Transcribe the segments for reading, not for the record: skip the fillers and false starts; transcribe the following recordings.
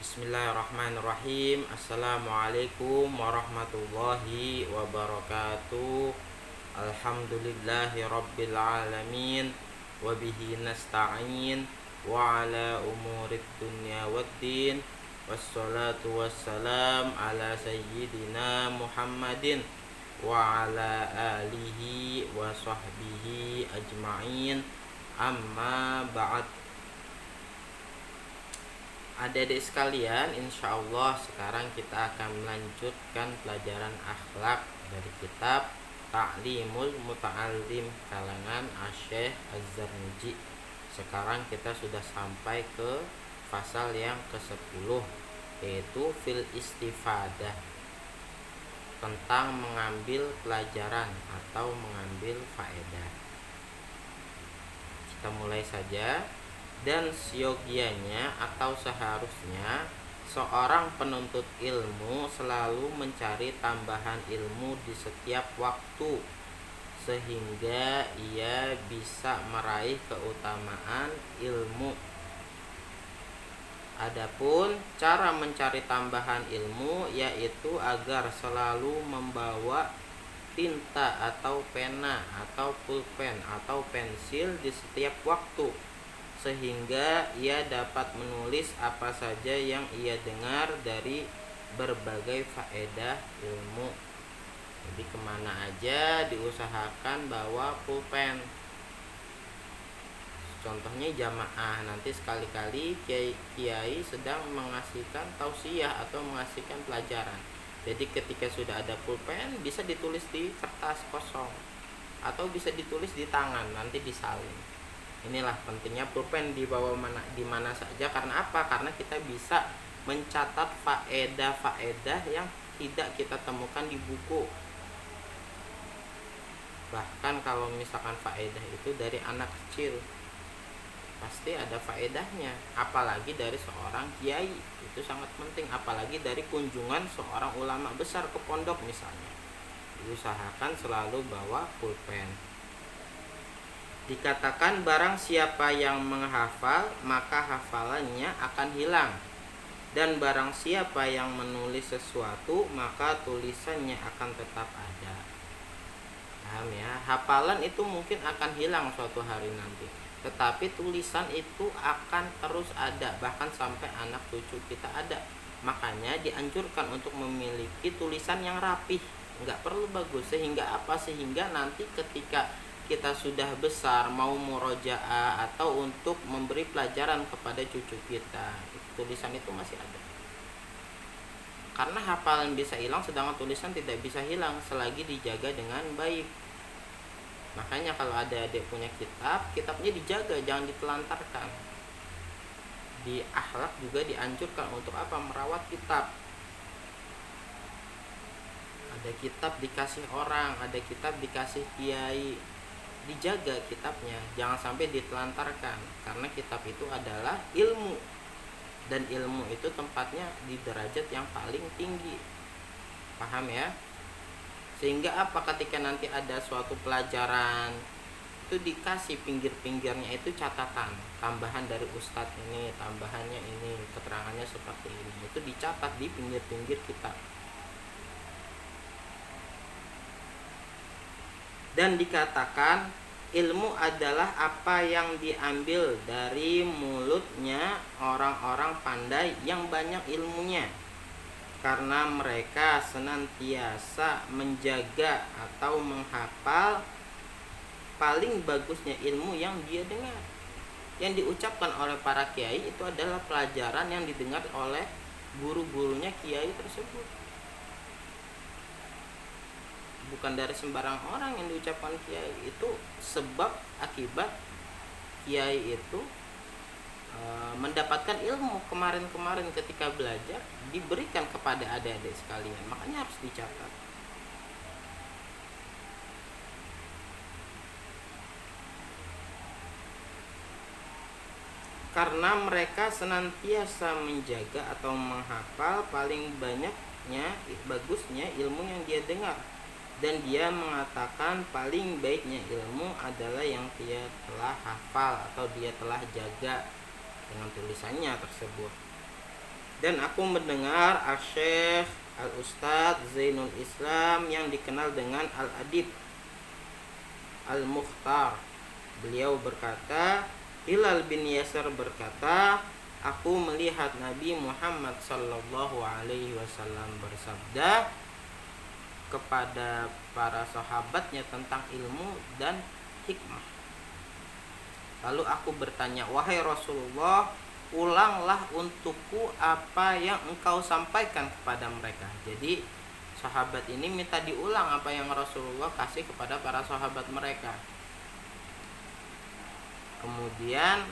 Bismillahirrahmanirrahim. Assalamualaikum warahmatullahi wabarakatuh. Alhamdulillahi rabbil alamin. Wabihi nasta'in. Wa ala umurid dunya waddin. Wassalatu wassalam ala sayyidina Muhammadin wa ala alihi wa sahbihi ajma'in. Amma ba'd. Adik-adik sekalian, insya Allah sekarang kita akan melanjutkan pelajaran akhlak dari kitab Ta'limul Muta'allim kalangan Asy-Syaikh Az-Zarnuji. Sekarang kita sudah sampai ke pasal yang ke-10, yaitu fil istifadah, tentang mengambil pelajaran atau mengambil faedah. Kita mulai saja. Dan siogianya atau seharusnya seorang penuntut ilmu selalu mencari tambahan ilmu di setiap waktu, sehingga ia bisa meraih keutamaan ilmu. Adapun cara mencari tambahan ilmu yaitu agar selalu membawa tinta atau pena atau pulpen atau pensil di setiap waktu, sehingga ia dapat menulis apa saja yang ia dengar dari berbagai faedah ilmu. Jadi kemana aja diusahakan bawa pulpen. Contohnya jamaah, nanti sekali-kali kiai sedang mengasihkan tausiah atau mengasihkan pelajaran. Jadi ketika sudah ada pulpen, bisa ditulis di kertas kosong atau bisa ditulis di tangan, nanti disalin. Inilah pentingnya pulpen dibawa di mana saja. Karena apa? Karena kita bisa mencatat faedah-faedah yang tidak kita temukan di buku. Bahkan kalau misalkan faedah itu dari anak kecil, pasti ada faedahnya. Apalagi dari seorang kiai, itu sangat penting. Apalagi dari kunjungan seorang ulama besar ke pondok misalnya, diusahakan selalu bawa pulpen. Dikatakan barang siapa yang menghafal maka hafalannya akan hilang, dan barang siapa yang menulis sesuatu maka tulisannya akan tetap ada. Paham ya? Hafalan itu mungkin akan hilang suatu hari nanti, tetapi tulisan itu akan terus ada, bahkan sampai anak cucu kita ada. Makanya dianjurkan untuk memiliki tulisan yang rapih, nggak perlu bagus. Sehingga apa? Sehingga nanti ketika kita sudah besar mau murojaah atau untuk memberi pelajaran kepada cucu kita, tulisan itu masih ada. Karena hafalan bisa hilang, sedangkan tulisan tidak bisa hilang selagi dijaga dengan baik. Makanya kalau ada adik punya kitab, kitabnya dijaga, jangan ditelantarkan. Di akhlak juga dianjurkan untuk apa? Merawat kitab. Ada kitab dikasih orang, ada kitab dikasih kiai, dijaga kitabnya, jangan sampai ditelantarkan. Karena kitab itu adalah ilmu, dan ilmu itu tempatnya di derajat yang paling tinggi. Paham ya? Sehingga apa? Ketika nanti ada suatu pelajaran, itu dikasih pinggir-pinggirnya itu catatan, tambahan dari ustadz ini, tambahannya ini, keterangannya seperti ini, itu dicatat di pinggir-pinggir kitab. Dan dikatakan ilmu adalah apa yang diambil dari mulutnya orang-orang pandai yang banyak ilmunya, karena mereka senantiasa menjaga atau menghafal paling bagusnya ilmu yang dia dengar. Yang diucapkan oleh para kiai itu adalah pelajaran yang didengar oleh guru-gurunya kiai tersebut, bukan dari sembarang orang yang diucapkan kiai. Itu sebab akibat kiai itu mendapatkan ilmu kemarin-kemarin ketika belajar diberikan kepada adik-adik sekalian. Makanya harus dicatat. Karena mereka senantiasa menjaga atau menghafal paling banyaknya bagusnya ilmu yang dia dengar. Dan dia mengatakan paling baiknya ilmu adalah yang dia telah hafal atau dia telah jaga dengan tulisannya tersebut. Dan aku mendengar Asy-Syaikh Al-Ustadz Zainul Islam yang dikenal dengan Al-Adib Al-Mukhtar. Beliau berkata, Hilal bin Yasar berkata, aku melihat Nabi Muhammad sallallahu alaihi wasallam bersabda kepada para sahabatnya tentang ilmu dan hikmah. Lalu aku bertanya, wahai Rasulullah, ulanglah untukku apa yang engkau sampaikan kepada mereka. Jadi sahabat ini minta diulang apa yang Rasulullah kasih kepada para sahabat mereka. Kemudian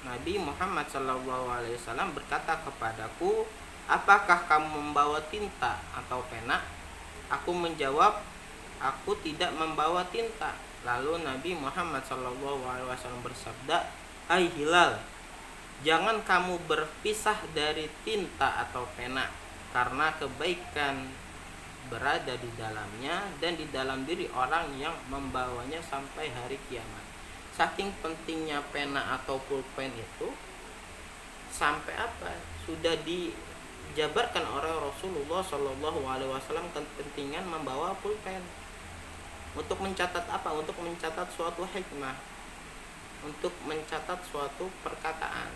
Nabi Muhammad SAW berkata kepadaku, apakah kamu membawa tinta atau pena? Aku menjawab, aku tidak membawa tinta. Lalu Nabi Muhammad SAW bersabda, hai Hilal, jangan kamu berpisah dari tinta atau pena, karena kebaikan berada di dalamnya dan di dalam diri orang yang membawanya sampai hari kiamat. Saking pentingnya pena atau pulpen itu, sampai apa? Sudah dijabarkan oleh Rasulullah SAW kepentingan membawa pulpen. Untuk mencatat apa? Untuk mencatat suatu hikmah, untuk mencatat suatu perkataan.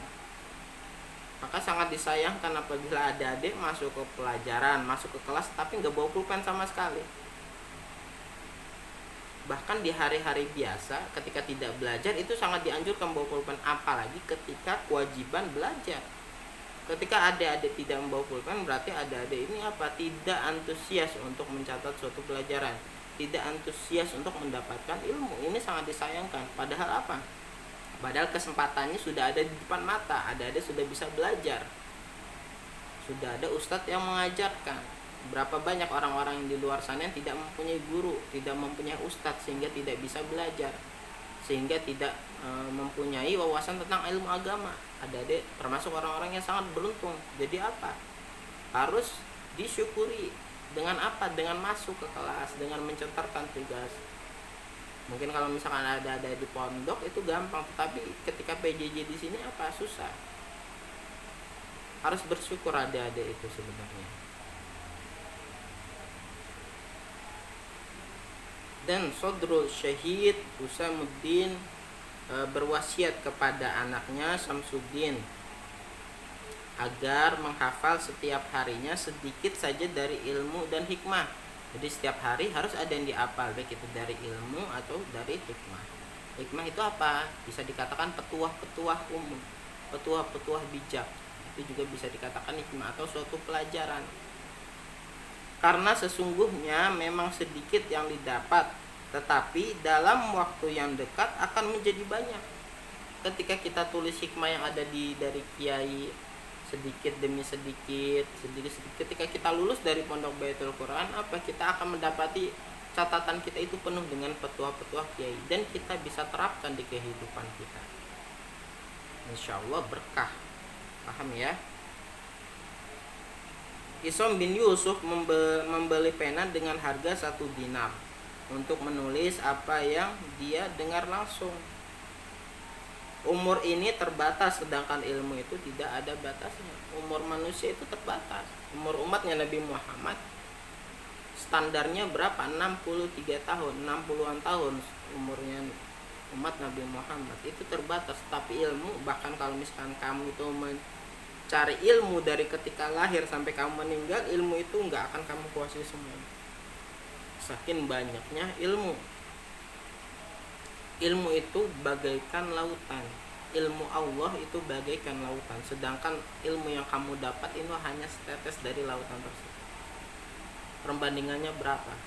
Maka sangat disayangkan apabila adik-adik masuk ke pelajaran, masuk ke kelas tapi nggak bawa pulpen sama sekali. Bahkan di hari-hari biasa ketika tidak belajar itu sangat dianjurkan bawa pulpen, apalagi ketika kewajiban belajar. Ketika adik-adik tidak membawa pulpen, berarti adik-adik ini apa? Tidak antusias untuk mencatat suatu pelajaran, tidak antusias untuk mendapatkan ilmu. Ini sangat disayangkan. Padahal apa? Padahal kesempatannya sudah ada di depan mata, adik-adik sudah bisa belajar, sudah ada ustadz yang mengajarkan. Berapa banyak orang-orang yang di luar sana yang tidak mempunyai guru, tidak mempunyai ustadz, sehingga tidak bisa belajar, sehingga tidak mempunyai wawasan tentang ilmu agama. Adik-adik termasuk orang-orang yang sangat beruntung. Jadi apa? Harus disyukuri. Dengan apa? Dengan masuk ke kelas, dengan mencetarkan tugas. Mungkin kalau misalkan ada di pondok itu gampang, tapi ketika PJJ di sini apa? Susah. Harus bersyukur adik-adik itu sebenarnya. Dan Sodrul Syahid Husamuddin berwasiat kepada anaknya Samsuddin agar menghafal setiap harinya sedikit saja dari ilmu dan hikmah. Jadi setiap hari harus ada yang dihafal, baik itu dari ilmu atau dari hikmah. Hikmah itu apa? Bisa dikatakan petuah-petuah umum, petuah-petuah bijak. Itu juga bisa dikatakan hikmah atau suatu pelajaran. Karena sesungguhnya memang sedikit yang didapat, tetapi dalam waktu yang dekat akan menjadi banyak. Ketika kita tulis hikmah yang ada dari kiai, sedikit demi sedikit, ketika kita lulus dari pondok Baitul Quran, apa? Kita akan mendapati catatan kita itu penuh dengan petuah-petuah kiai, dan kita bisa terapkan di kehidupan kita. Insya Allah berkah. Paham ya? Isom bin Yusuf membeli pena dengan harga 1 dinar untuk menulis apa yang dia dengar langsung. Umur ini terbatas, sedangkan ilmu itu tidak ada batasnya. Umur manusia itu terbatas. Umur umatnya Nabi Muhammad standarnya berapa? 63 tahun, 60-an tahun umurnya umat Nabi Muhammad. Itu terbatas. Tapi ilmu, bahkan kalau misalkan kamu itu mencari ilmu dari ketika lahir sampai kamu meninggal, ilmu itu nggak akan kamu kuasai semua. Saking banyaknya ilmu. Ilmu itu bagaikan lautan. Ilmu Allah itu bagaikan lautan. Sedangkan ilmu yang kamu dapat itu hanya setetes dari lautan tersebut. Perbandingannya berapa?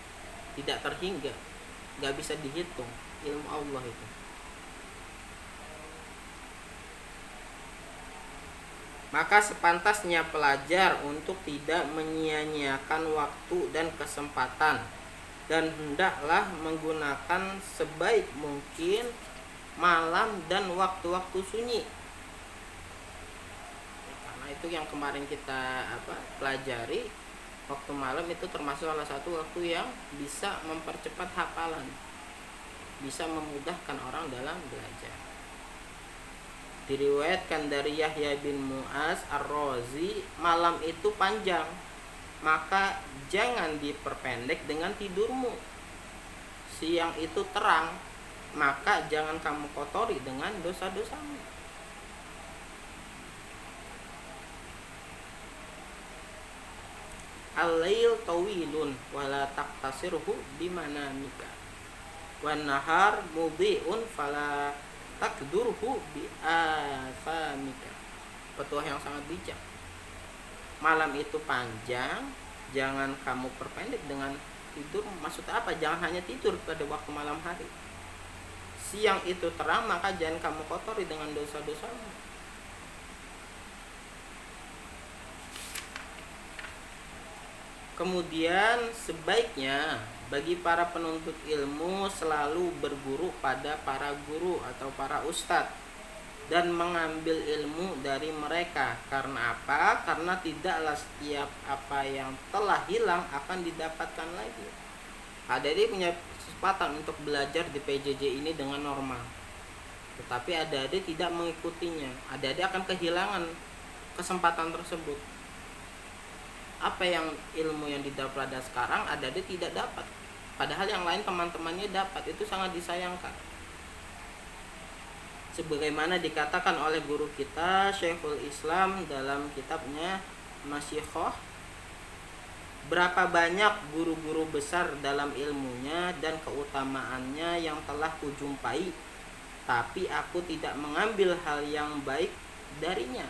Tidak terhingga, gak bisa dihitung ilmu Allah itu. Maka sepantasnya pelajar untuk tidak menyia-nyiakan waktu dan kesempatan, dan hendaklah menggunakan sebaik mungkin malam dan waktu-waktu sunyi. Karena itu yang kemarin kita pelajari, waktu malam itu termasuk salah satu waktu yang bisa mempercepat hafalan, bisa memudahkan orang dalam belajar. Diriwayatkan dari Yahya bin Mu'az Ar-Razi, malam itu panjang, maka jangan diperpendek dengan tidurmu. Siang itu terang, maka jangan kamu kotori dengan dosa-dosamu. Al-lail tawilun wala taqtasirhu bimanamika, wan nahar mudhi'un fala takdurhu bi afamika. Petuah yang sangat bijak. Malam itu panjang, jangan kamu perpendek dengan tidur. Maksudnya apa? Jangan hanya tidur pada waktu malam hari. Siang itu terang, maka jangan kamu kotori dengan dosa-dosamu. Kemudian sebaiknya bagi para penuntut ilmu selalu berguru pada para guru atau para ustadz dan mengambil ilmu dari mereka. Karena apa? Karena tidaklah setiap apa yang telah hilang akan didapatkan lagi. Adik-adik punya kesempatan untuk belajar di PJJ ini dengan normal, tetapi adik-adik tidak mengikutinya. Adik-adik akan kehilangan kesempatan tersebut. Apa yang ilmu yang didapat sekarang adik-adik tidak dapat, padahal yang lain teman-temannya dapat. Itu sangat disayangkan. Sebagaimana dikatakan oleh guru kita Syekhul Islam dalam kitabnya Masyikhah, berapa banyak guru-guru besar dalam ilmunya dan keutamaannya yang telah kujumpai, tapi aku tidak mengambil hal yang baik darinya.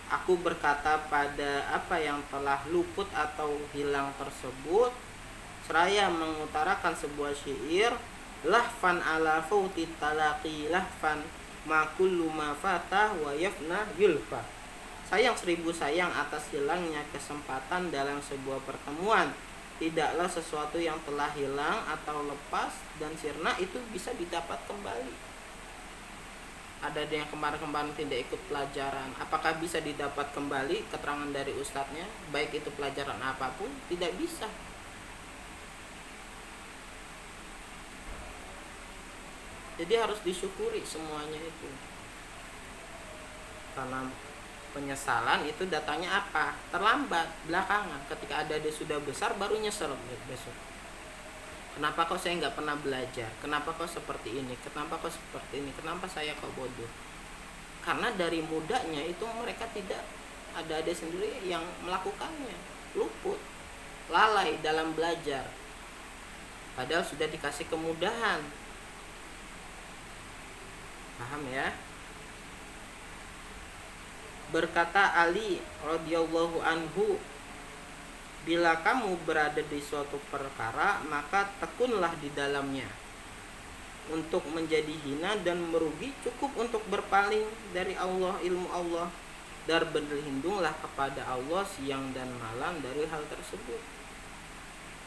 Aku berkata pada apa yang telah luput atau hilang tersebut, seraya mengutarakan sebuah syair, lahfan ala fauti talaqi lahfan ma kullu ma fatah wa yafna yulfa. Sayang seribu sayang atas hilangnya kesempatan dalam sebuah pertemuan. Tidaklah sesuatu yang telah hilang atau lepas dan sirna itu bisa didapat kembali. Ada yang kemarin-kemarin tidak ikut pelajaran, apakah bisa didapat kembali keterangan dari ustadznya, baik itu pelajaran apapun? Tidak bisa. Jadi harus disyukuri semuanya itu. Karena penyesalan itu datanya apa? Terlambat, belakangan. Ketika ada sudah besar baru nyesel besok. Kenapa kok saya nggak pernah belajar? Kenapa kok seperti ini? Kenapa kok seperti ini? Kenapa saya kok bodoh? Karena dari mudanya itu mereka tidak ada sendiri yang melakukannya, luput, lalai dalam belajar. Padahal sudah dikasih kemudahan. Paham ya? Berkata Ali radhiyallahu anhu, bila kamu berada di suatu perkara, maka tekunlah di dalamnya. Untuk menjadi hina dan merugi cukup untuk berpaling dari Allah, ilmu Allah, dan berlindunglah kepada Allah siang dan malam dari hal tersebut.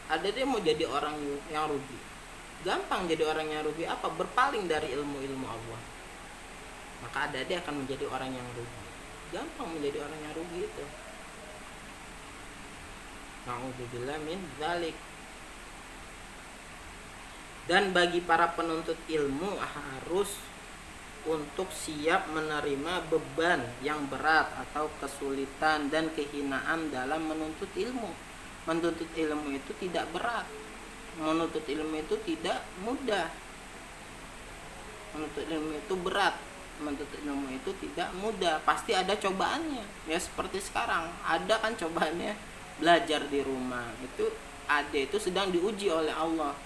Ada dia mau jadi orang yang rugi, gampang jadi orang yang rugi. Apa? Berpaling dari ilmu-ilmu Allah. Maka ada dia akan menjadi orang yang rugi. Gampang menjadi orang yang rugi itu. Na'udzubillah min dzalik. Dan bagi para penuntut ilmu harus untuk siap menerima beban yang berat atau kesulitan dan kehinaan dalam menuntut ilmu. Menuntut ilmu itu tidak berat. Menuntut ilmu itu tidak mudah. Menuntut ilmu itu berat. Menuntut ilmu itu tidak mudah. Pasti ada cobaannya. Ya seperti sekarang, ada kan cobaannya. Belajar di rumah itu adik itu sedang diuji oleh Allah.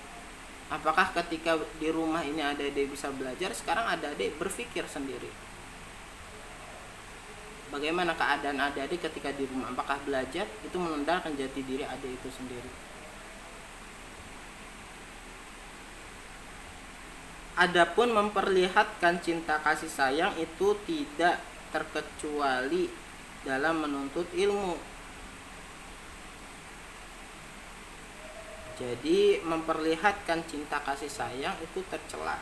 Apakah ketika di rumah ini adik bisa belajar? Sekarang adik berpikir sendiri, bagaimana keadaan adik ketika di rumah? Apakah belajar itu menandakan jati diri adik itu sendiri? Adapun memperlihatkan cinta kasih sayang itu tidak terkecuali dalam menuntut ilmu. Jadi memperlihatkan cinta kasih sayang itu tercela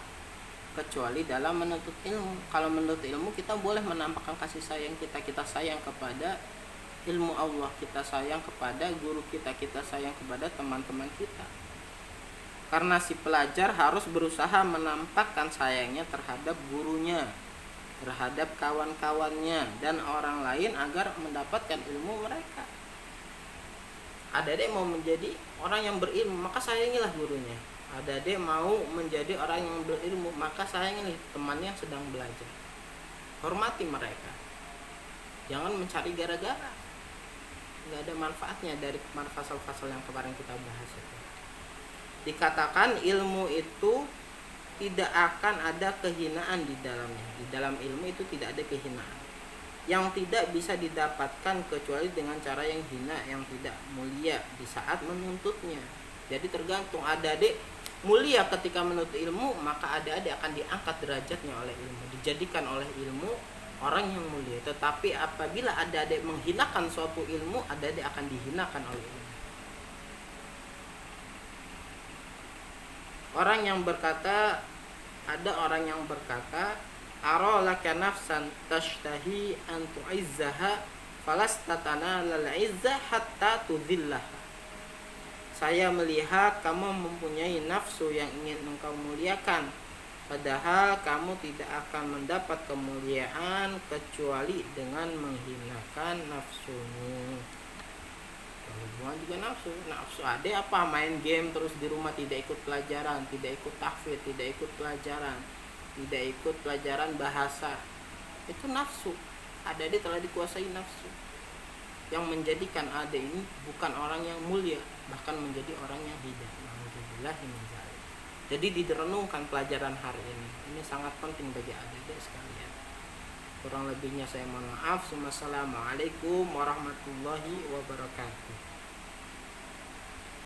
kecuali dalam menuntut ilmu. Kalau menuntut ilmu kita boleh menampakkan kasih sayang kita. Kita sayang kepada ilmu Allah, kita sayang kepada guru kita sayang kepada teman-teman kita. Karena si pelajar harus berusaha menampakkan sayangnya terhadap gurunya, terhadap kawan-kawannya dan orang lain agar mendapatkan ilmu mereka. Adik-adik mau menjadi orang yang berilmu, maka sayangilah gurunya. Adik-adik mau menjadi orang yang berilmu, maka sayangilah temannya yang sedang belajar. Hormati mereka. Jangan mencari gara-gara. Nggak ada manfaatnya dari pasal-pasal yang kemarin kita bahas itu. Dikatakan ilmu itu tidak akan ada kehinaan di dalamnya. Di dalam ilmu itu tidak ada kehinaan yang tidak bisa didapatkan kecuali dengan cara yang hina, yang tidak mulia di saat menuntutnya. Jadi tergantung, adik-adik mulia ketika menuntut ilmu, maka adik-adik akan diangkat derajatnya oleh ilmu, dijadikan oleh ilmu orang yang mulia. Tetapi apabila adik-adik menghinakan suatu ilmu, adik-adik akan dihinakan oleh ilmu. Ada orang yang berkata, ara laka nafsan tashtahi an tu'izzaha falastatana lal izzah hatta tudhillah. Saya melihat kamu mempunyai nafsu yang ingin engkau muliakan, padahal kamu tidak akan mendapat kemuliaan kecuali dengan menghinakan nafsumu. Hubungan juga nafsu ada apa, main game terus di rumah, tidak ikut pelajaran, tidak ikut tahfidz, tidak ikut pelajaran, tidak ikut pelajaran bahasa, itu nafsu. Adik telah dikuasai nafsu yang menjadikan adik ini bukan orang yang mulia, bahkan menjadi orang yang hina. Alhamdulillah. Jadi direnungkan pelajaran hari ini sangat penting bagi adik sekalian. Kurang lebihnya saya mohon maaf. Wassalamualaikum warahmatullahi wabarakatuh.